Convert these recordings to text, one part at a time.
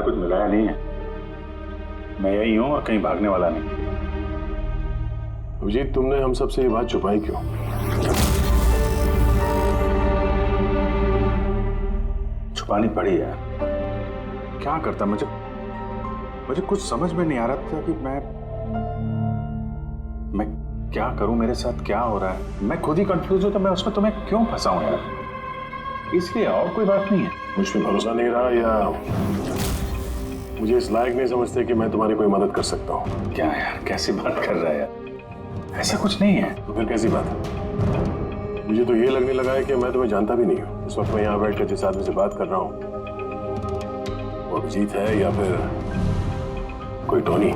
कुछ मिलाया नहीं है। मैं यही हूं और कहीं भागने वाला नहीं। अभिजीत, तुमने हम सबसे ये बात छुपाई क्यों? छुपानी पड़ी यार। क्या करता, मुझे कुछ समझ में नहीं आ रहा था कि मैं क्या करूं, मेरे साथ क्या हो रहा है। मैं खुद ही कंफ्यूज हूं, तो मैं उसमें तुम्हें क्यों फंसाऊं यार। इसलिए और कोई बात नहीं है। मुझ पे भरोसा नहीं रहा या मुझे इस लायक नहीं समझते कि मैं तुम्हारी कोई मदद कर सकता हूँ? क्या यार, कैसी बात कर रहा है यार, ऐसा कुछ नहीं है। तो फिर कैसी बात है? मुझे तो ये लगने लगा है कि मैं तुम्हें जानता भी नहीं हूँ। इस वक्त मैं यहाँ बैठ कर जिस आदमी से बात कर रहा हूँ वो अभिजीत है या फिर कोई टोनी।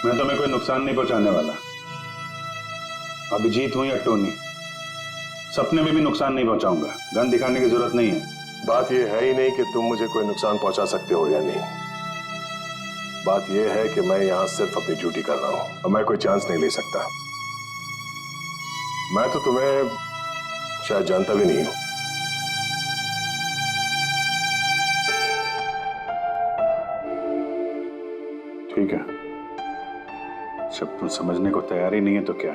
मैं तुम्हें कोई नुकसान नहीं पहुंचाने वाला। अभिजीत हूं या टोनी, सपने में भी नुकसान नहीं पहुंचाऊंगा। गन दिखाने की जरूरत नहीं है। बात यह है ही नहीं कि तुम मुझे कोई नुकसान पहुंचा सकते हो या नहीं। बात यह है कि मैं यहां सिर्फ अपनी ड्यूटी कर रहा हूं और मैं कोई चांस नहीं ले सकता। मैं तो तुम्हें शायद जानता भी नहीं हूं। ठीक है, जब तुम समझने को तैयार ही नहीं है तो क्या।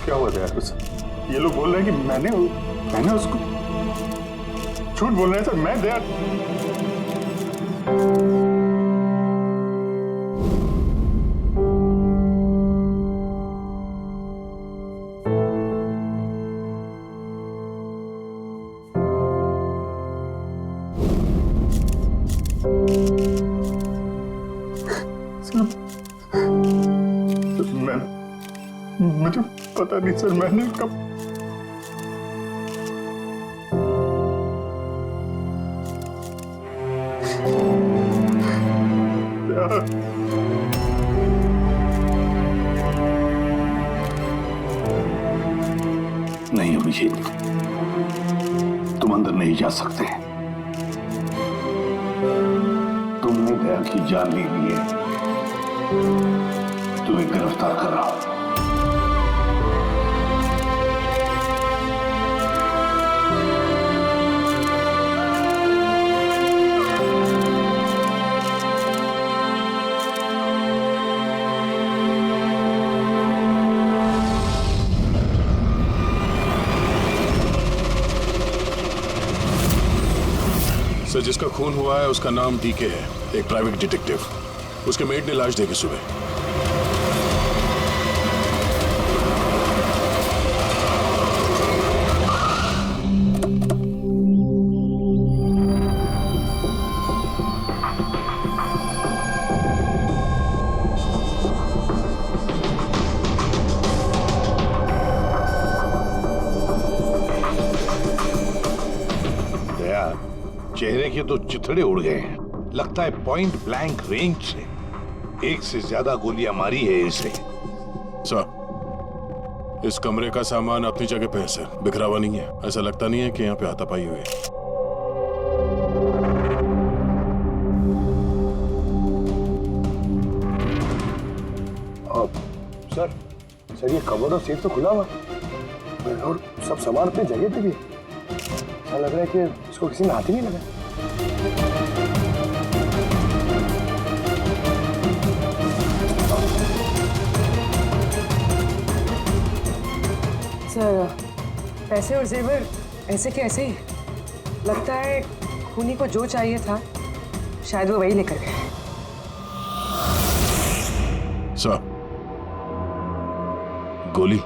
क्या हुआ था यार? ये लोग बोल रहे हैं कि मैंने उसको झूठ बोल रहे हैं सर। मैं दया पता नहीं सर, मैंने कब नहीं अभिजीत, तुम अंदर नहीं जा सकते। तुमने दया की जान ले ली है, तुम्हें गिरफ्तार कर रहा हूं। सर, जिसका खून हुआ है उसका नाम डीके है, एक प्राइवेट डिटेक्टिव। उसके मेट ने लाश देखी सुबह। चेहरे के तो चिथड़े उड़ गए हैं। लगता है पॉइंट ब्लैंक रेंज से एक से ज्यादा गोलियां मारी है इसे। सर, इस कमरे का सामान अपनी जगह पे है सर, बिखरा हुआ नहीं है। ऐसा लगता नहीं है कि यहाँ पे हाथापाई हुई है। सर ये कबर्ड और सेफ तो खुला हुआ है और सब सामान अपनी जगह पे भी है। ऐसा लग रहा है कि इसको किसी ने हाथ ही नहीं लगा। सर, पैसे और जेवर ऐसे के ऐसे ही। लगता है खूनी को जो चाहिए था शायद वो वही लेकर गए। सर, गोली।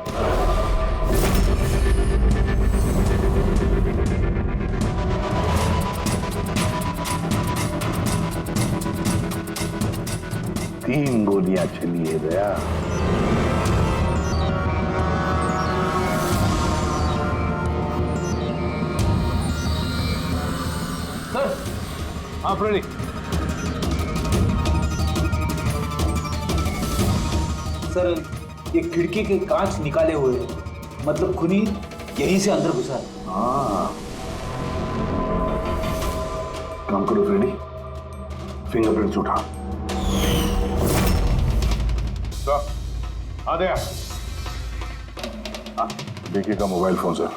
तीन गोलियां चली है दया। सर, आप रेडी? सर, ये खिड़की के कांच निकाले हुए हैं, मतलब खूनी यहीं से अंदर घुसा है। हाँ, काम करो फ्रेडी, फिंगरप्रिंट्स उठा। आ गया। डीके का मोबाइल फोन सर।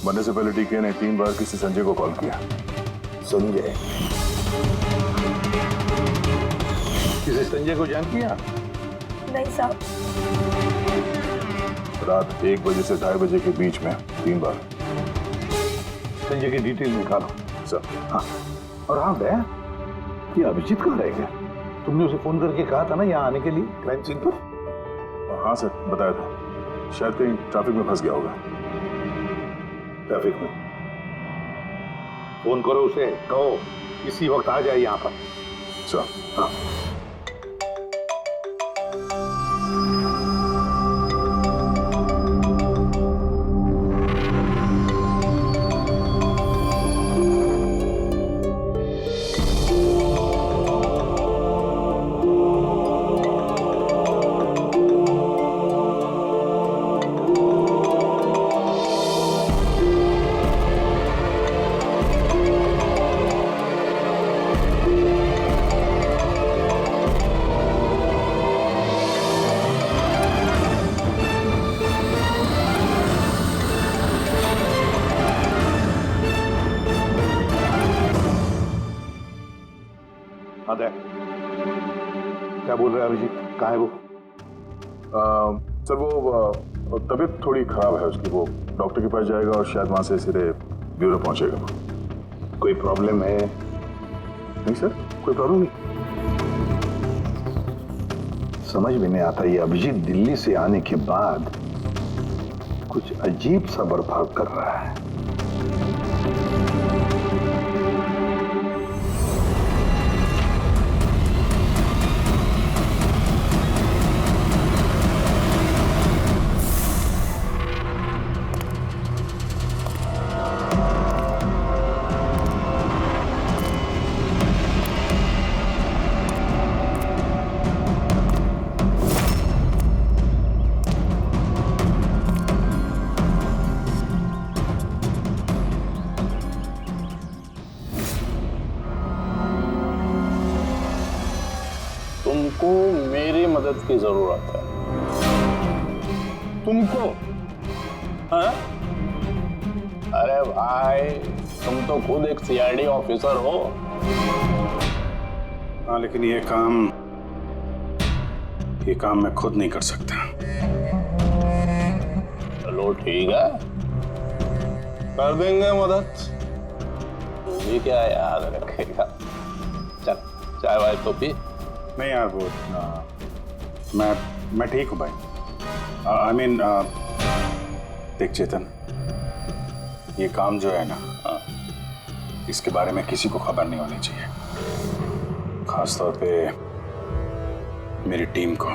मरने से पहले डीके ने 3 बार किसी संजय को कॉल किया। संजय? किसी संजय को जान किया? नहीं साहब। रात 1 बजे से 2:30 बजे के बीच में 3 बार। संजय की डिटेल निकालो सर। हाँ, और हाँ दया, ये अभिजीत कहाँ रह गया? तुमने उसे फोन करके कहा था ना यहाँ आने के लिए क्राइम सीन पर? हाँ सर, बताया था। शायद कहीं ट्रैफिक में फंस गया होगा। ट्रैफिक में? फोन करो उसे, कहो इसी वक्त आ जाए यहाँ पर। सर। हाँ। क्या बोल रहा है अभिजीत? कहाँ है वो? सर वो तबीयत थोड़ी खराब है उसकी। वो डॉक्टर के पास जाएगा और शायद वहां से सीधे ब्यूरो पहुंचेगा। कोई प्रॉब्लम है? नहीं सर, कोई प्रॉब्लम नहीं। समझ में नहीं आता, ये अभिजीत दिल्ली से आने के बाद कुछ अजीब सा बर्ताव कर रहा है। तुमको मेरी मदद की जरूरत है। तुमको? हाँ? अरे भाई, तुम तो खुद एक सीआईडी ऑफिसर हो। हाँ, लेकिन ये काम मैं खुद नहीं कर सकता। चलो ठीक है, कर देंगे मदद। तू भी क्या याद रखेगा। चल चाय वाय तो पी। नहीं यार, वो मैं ठीक हूँ भाई। आई मीन देख चेतन, ये काम जो है ना, इसके बारे में किसी को खबर नहीं होनी चाहिए, खासतौर पे मेरी टीम को।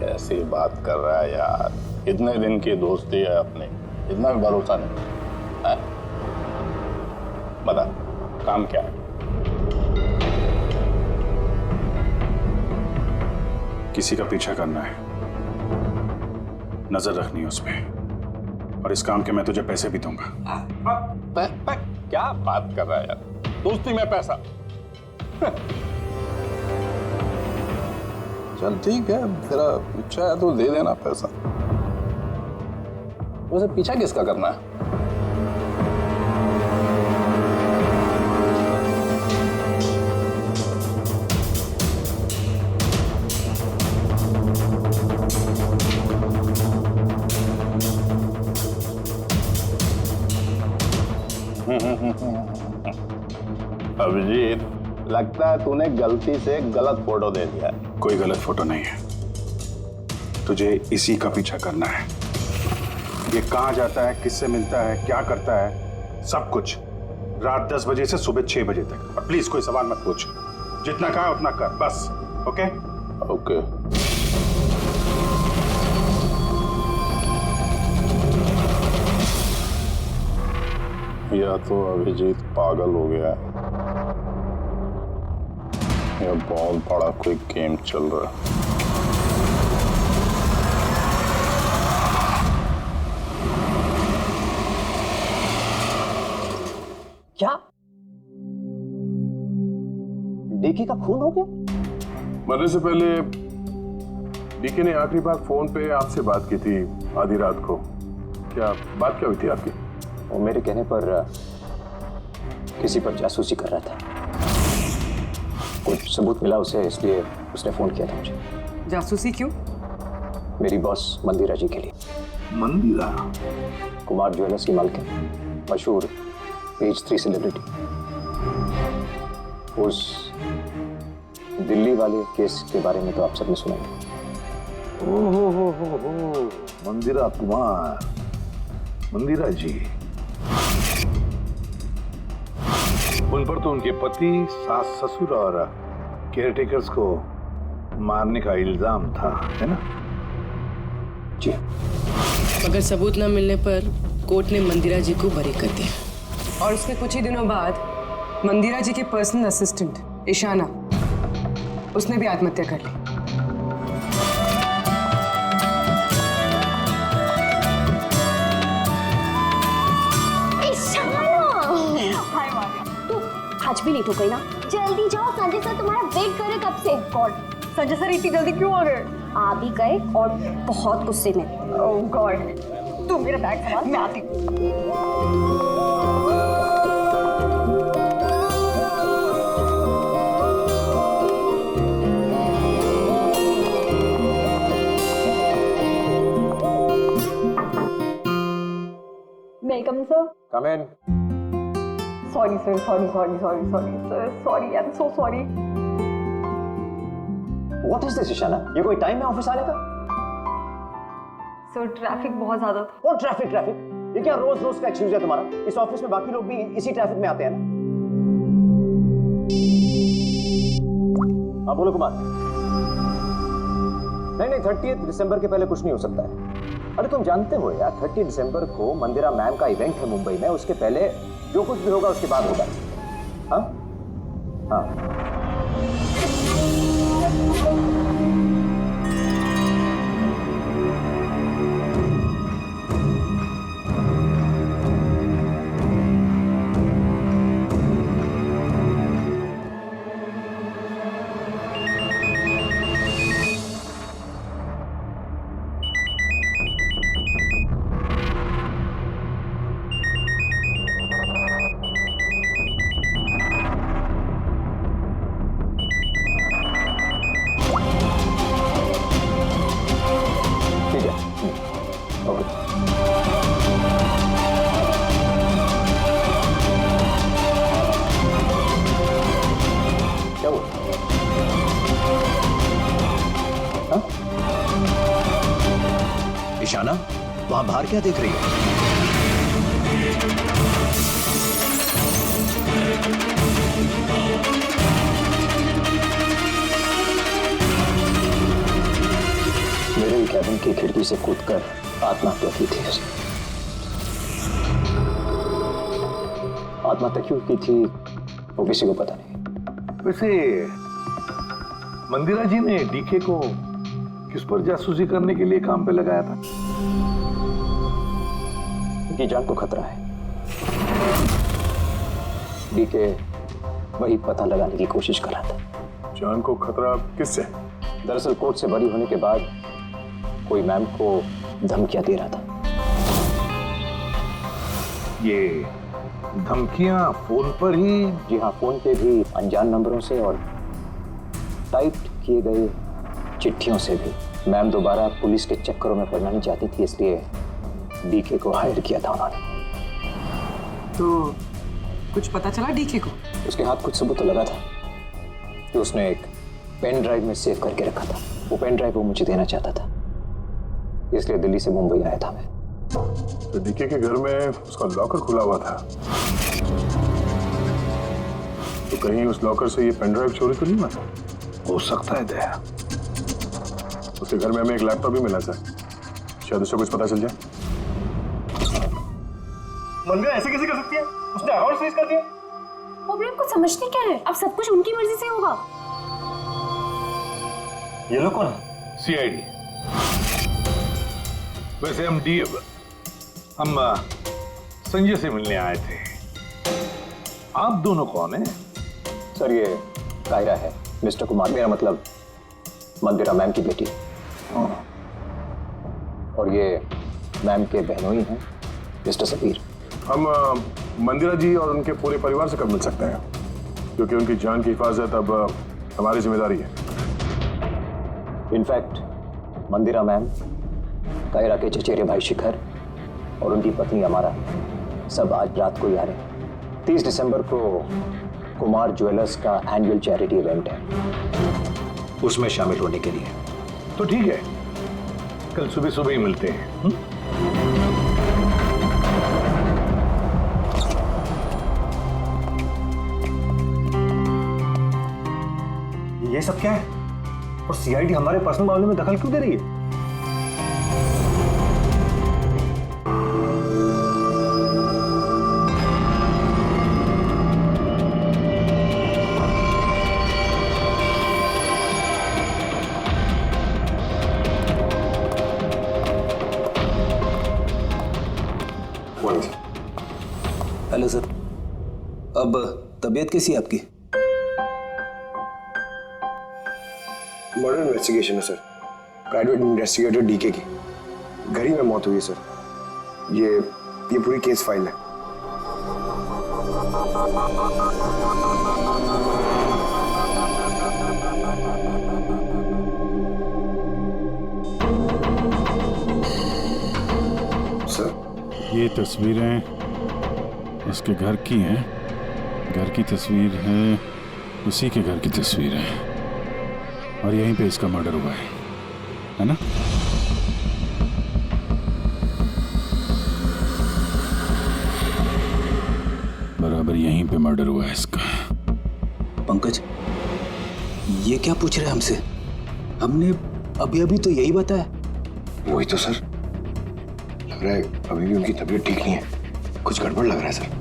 कैसी बात कर रहा है यार, इतने दिन की दोस्ती है अपनी, इतना भी भरोसा नहीं है? बता काम क्या है? किसी का पीछा करना है, नजर रखनी है उस पे, और इस काम के मैं तुझे पैसे भी दूंगा। क्या बात कर रहा है यार, दोस्ती में पैसा? चल ठीक है, तेरा इच्छा है तो दे देना पैसा। वैसे पीछा किसका करना है? अभिजीत, लगता है तूने गलती से गलत फोटो दे दिया है। कोई गलत फोटो नहीं है, तुझे इसी का पीछा करना है। ये कहाँ जाता है, किससे मिलता है, क्या करता है, सब कुछ रात 10 बजे से सुबह 6 बजे तक। और प्लीज कोई सवाल मत पूछ, जितना कहा है उतना कर बस। Okay okay. या तो अभिजीत पागल हो गया है, या बहुत बड़ा कोई गेम चल रहा है। क्या डीके का खून हो गया? मरने से पहले डीके ने आखिरी बार फोन पे आपसे बात की थी आधी रात को। क्या बात क्या हुई थी आपकी? वो मेरे कहने पर किसी पर जासूसी कर रहा था, कुछ सबूत मिला उसे, इसलिए उसने फोन किया था मुझे। जासूसी क्यों? मेरी बॉस मंदिरा जी के लिए। मंदिरा? कुमार ज्वेलर्स की मालकिन, मशहूर पेज 3 सेलिब्रिटी। उस दिल्ली वाले केस के बारे में तो आप सबने सुना ही। ओहो, मंदिरा कुमार, मंदिरा जी। उन पर तो उनके पति, सास ससुर और केयरटेकर्स को मारने का इल्जाम था, है ना? जी। मगर सबूत न मिलने पर कोर्ट ने मंदिरा जी को बरी कर दिया, और उसके कुछ ही दिनों बाद मंदिरा जी के पर्सनल असिस्टेंट ईशाना, उसने भी आत्महत्या कर ली। आज भी लेट हो गई ना, जल्दी जाओ, संजय सर तुम्हारा वेट कर रहे कब से। गॉड, संजय सर इतनी जल्दी क्यों आ गए? आ भी गए और बहुत गुस्से में। ओह गॉड, तुम मेरा बैग संभाल, मैं आती हूँ। May I come in, sir? Come in. Sorry, sir. Sorry, sir. Sorry, I'm so sorry. What is this, Ishana? ये कोई टाइम है ऑफिस आने का? सर ट्रैफिक बहुत ज्यादा था। और ट्रैफिक? ये क्या रोज रोज का एक्सक्यूज है तुम्हारा? इस ऑफिस में बाकी लोग भी इसी ट्रैफिक में आते हैं ना? हाँ बोलो कुमार। नहीं, 30 दिसंबर के पहले कुछ नहीं हो सकता है। अरे तुम जानते हो यार, 30 दिसंबर को मंदिरा मैम का इवेंट है मुंबई में, उसके पहले जो कुछ भी होगा उसके बाद होगा। हाँ हाँ। क्या हुआ? हाँ? ईशाना, वहां बाहर क्या देख रही है? मेरे ही कैबिन की खिड़की से कूदकर आत्महत्या की थी उसने। आत्महत्या क्यों की थी वो किसी को पता नहीं। वैसे मंदिरा जी ने डीके को किस पर जासूसी करने के लिए काम पे लगाया था? उनकी जान को खतरा है। डीके वही पता लगाने की कोशिश कर रहा था। जान को खतरा किससे? दरअसल कोर्ट से बरी होने के बाद कोई मैम को धमकियां दे रहा था। ये धमकियां फोन पर ही? जी हाँ, फोन पे भी, अनजान नंबरों से और टाइप किए गए चिट्ठियों से भी। मैम दोबारा पुलिस के चक्करों में पड़ना नहीं चाहती थी, इसलिए डीके को हायर किया था उन्होंने। तो कुछ पता चला डीके को? उसके हाथ कुछ सबूत तो लगा था कि उसने एक पेन ड्राइव में सेव करके रखा था। वो पेन ड्राइव वो मुझे देना चाहता था, इसलिए दिल्ली से मुंबई आया था मैं। तो डीके के घर में उसका लॉकर खुला हुआ था, तो कहीं उस लॉकर से ये पेन ड्राइव चोरी तो नहीं हुआ था? हो सकता है दया। उसके घर में हमें एक लैपटॉप भी मिला था, शायद उससे कुछ पता चल जाए। मंदिरा ऐसे कैसे कर सकती है? उसने अकाउंट फ्रीज कर दिया। प्रॉब्लम को समझते क्या है? अब सब कुछ उनकी मर्जी से होगा। ये लोग कौन है? सीआईडी। वैसे हम संजय से मिलने आए थे। आप दोनों कौन हैं? सर ये कायरा है, मिस्टर कुमार, मेरा मतलब मंदिरा मैम की बेटी। और ये मैम के बहनोई हैं, मिस्टर सबीर। हम मंदिरा जी और उनके पूरे परिवार से कब मिल सकते हैं? क्योंकि उनकी जान की हिफाजत अब हमारी जिम्मेदारी है। इनफैक्ट मंदिरा मैम, कायरा के चचेरे भाई शिखर और उनकी पत्नी अमारा सब आज रात को ही आ रहे हैं। 30 दिसंबर को कुमार ज्वेलर्स का एनुअल चैरिटी इवेंट है, उसमें शामिल होने के लिए। तो ठीक है, कल सुबह सुबह ही मिलते हैं। ये सब क्या है? और सीआईडी हमारे पर्सनल मामले में दखल क्यों दे रही है? हेलो सर, अब तबीयत कैसी है आपकी? मर्डर इन्वेस्टिगेशन है सर, प्राइवेट इन्वेस्टिगेटर डीके की घर ही में मौत हुई है सर। ये पूरी केस फाइल है। सर ये तस्वीरें इसके घर की हैं। घर की तस्वीर है, उसी के घर की तस्वीर है, और यहीं पे इसका मर्डर हुआ है ना? बराबर यहीं पे मर्डर हुआ है इसका। पंकज, ये क्या पूछ रहे हैं हमसे? हमने अभी अभी तो यही बताया। वही तो सर, लग रहा है अभी भी उनकी तबीयत ठीक नहीं है, कुछ गड़बड़ लग रहा है sir.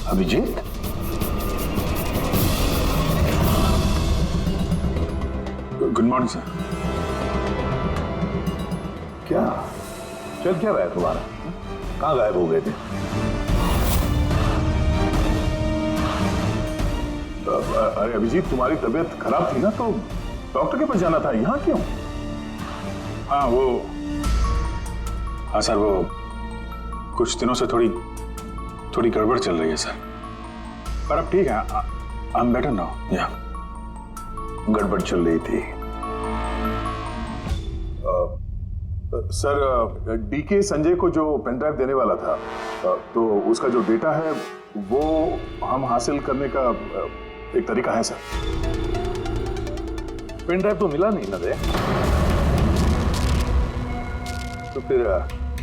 Abhijit, good morning sir. क्या चल क्या रहा है तुम्हारा? कहाँ गायब हो गए थे? अरे अभिजीत, तुम्हारी तबीयत खराब थी ना, तो डॉक्टर के पास जाना था, यहाँ क्यों? हाँ सर, वो कुछ दिनों से थोड़ी गड़बड़ चल रही है सर, पर अब ठीक है। I am better now. या गड़बड़ चल रही थी। सर, डीके संजय को जो पेन ड्राइव देने वाला था, तो उसका जो डेटा है वो हम हासिल करने का एक तरीका है सर। पेन ड्राइव तो मिला नहीं ना रे, तो फिर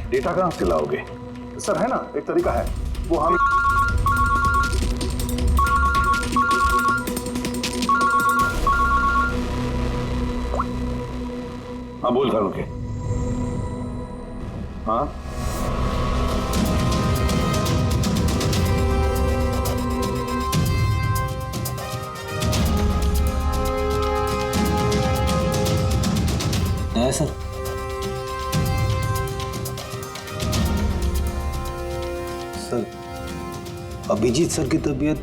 डेटा कहां से लाओगे? सर है ना, एक तरीका है, वो हम हाँ बोल करो के। हाँ है सर। सर, अभिजीत सर की तबीयत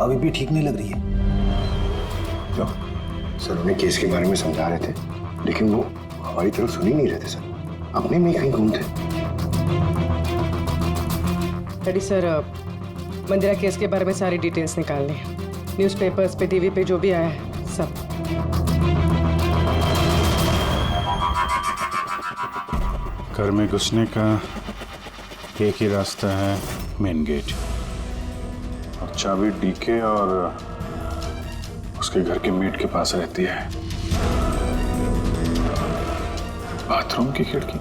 अभी भी ठीक नहीं लग रही है। क्यों? सर उन्हें केस के बारे में समझा रहे थे, लेकिन वो हमारी तरफ सुन ही नहीं रहे थे सर, अपने में ही कहीं गुम थे। डैडी सर, मंदिरा केस के बारे में सारी डिटेल्स निकाल लें, न्यूज़पेपर्स पे, टीवी पे जो भी आया है सब। घर में घुसने का एक ही रास्ता है, मेन गेट, और चाबी डीके और उसके घर के मेट के पास रहती है। बाथरूम की खिड़की,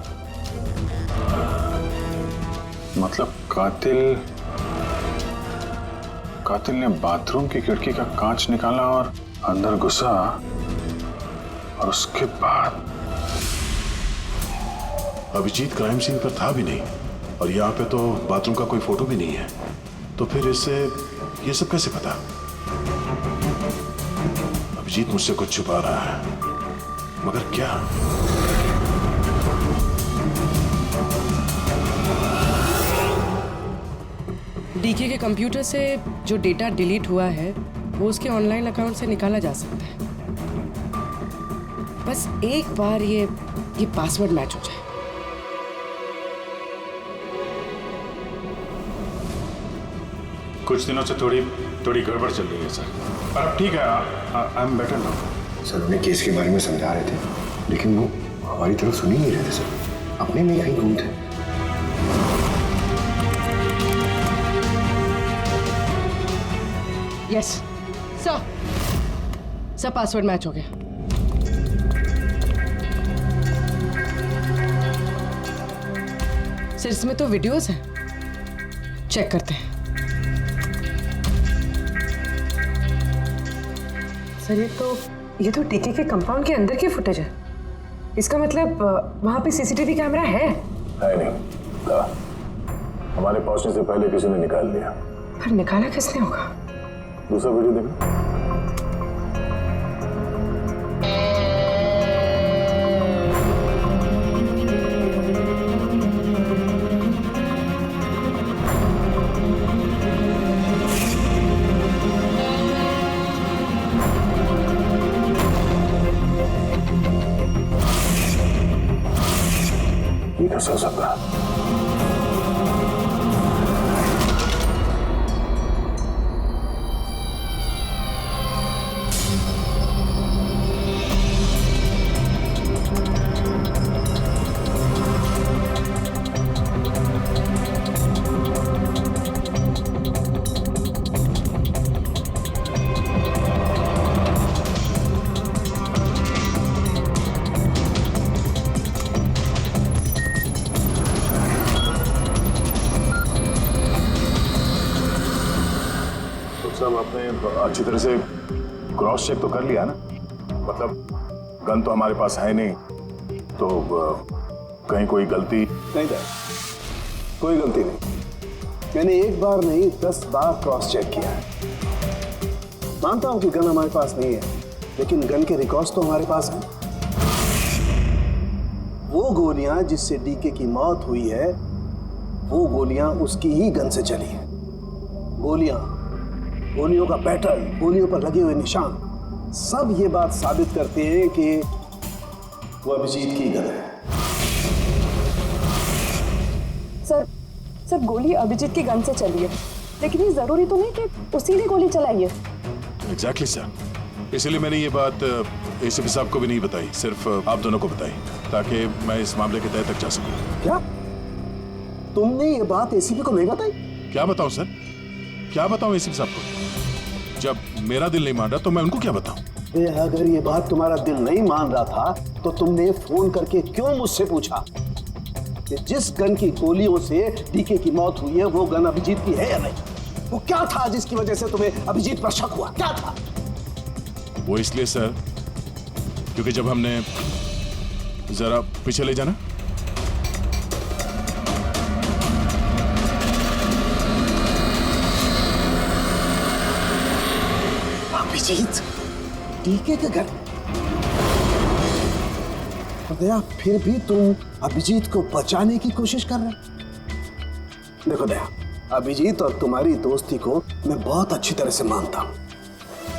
मतलब कातिल ने बाथरूम की खिड़की का कांच निकाला और अंदर घुसा, और उसके बाद अभिजीत क्राइम सीन पर था भी नहीं, और यहाँ पे तो बाथरूम का कोई फोटो भी नहीं है, तो फिर इससे ये सब कैसे पता? अभिजीत मुझसे कुछ छुपा रहा है, मगर क्या? डीके के कंप्यूटर से जो डेटा डिलीट हुआ है वो उसके ऑनलाइन अकाउंट से निकाला जा सकता है। बस एक बार ये पासवर्ड मैच हो जाए। कुछ दिनों से थोड़ी गड़बड़ चल रही है सर, पर अब ठीक है, I am better now. Sir उन्हें केस के बारे में समझा रहे थे, लेकिन वो हमारी तरफ सुन ही नहीं रहे थे सर, अपने में ही कहीं गुम थे। यस सर, पासवर्ड मैच हो गया। सर इसमें तो वीडियोस हैं, चेक करते हैं। सर ये तो डीके के कंपाउंड के अंदर की फुटेज है। इसका मतलब वहां पे सीसीटीवी कैमरा है नहीं था। हमारे पहुंचने से पहले किसी ने निकाल लिया। पर निकाला किसने होगा? दूसरा वीडियो देखो। ये कैसे हो सकता है? सब आपने अच्छी तरह से क्रॉस चेक तो कर लिया ना? मतलब गन तो हमारे पास है नहीं, तो कहीं कोई गलती नहीं था, कोई गलती नहीं। मैंने एक बार नहीं 10 बार क्रॉस चेक किया है। मानता हूं कि गन हमारे पास नहीं है, लेकिन गन के रिकॉर्ड्स तो हमारे पास हैं। वो गोलियां जिससे डीके की मौत हुई है, वो गोलियां उसकी ही गन से चली हैं। गोलियों का पैटर्न, गोलियों पर लगे हुए निशान, सब ये बात साबित करते हैं कि वो अभिजीत की गन है। सर गोली अभिजीत की गन से चली है, लेकिन ये जरूरी तो नहीं कि उसी ने गोली चलाई है। एग्जैक्टली सर, इसीलिए मैंने ये बात एसीपी साहब को भी नहीं बताई, सिर्फ आप दोनों को बताई, ताकि मैं इस मामले के तह तक जा सकूं। क्या तुमने ये बात एसीपी को नहीं बताई? क्या बताऊं सर, क्या बताऊं एसीपी साहब को? जब मेरा दिल नहीं मान रहा तो मैं उनको क्या बताऊं? अगर ये बात तुम्हारा दिल नहीं मान रहा था तो तुमने फोन करके क्यों मुझसे पूछा कि जिस गन की गोलियों से डीके की मौत हुई है वो गन अभिजीत की है या नहीं? वो क्या था जिसकी वजह से तुम्हें अभिजीत पर शक हुआ? क्या था वो? इसलिए सर क्योंकि जब हमने, जरा पीछे ले जाना। अभिजीत डीके के घर? दया, फिर भी तुम अभिजीत को बचाने की कोशिश कर रहे हो? देखो दया, अभिजीत और तुम्हारी दोस्ती को मैं बहुत अच्छी तरह से मानता हूं,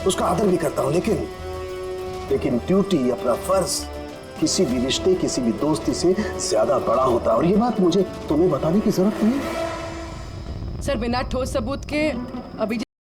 उसका आदर भी करता हूं, लेकिन ड्यूटी, अपना फर्ज किसी भी रिश्ते, किसी भी दोस्ती से ज्यादा बड़ा होता है, और ये बात मुझे तुम्हें बताने की जरूरत नहीं है। सर बिना ठोस सबूत के अभिजीत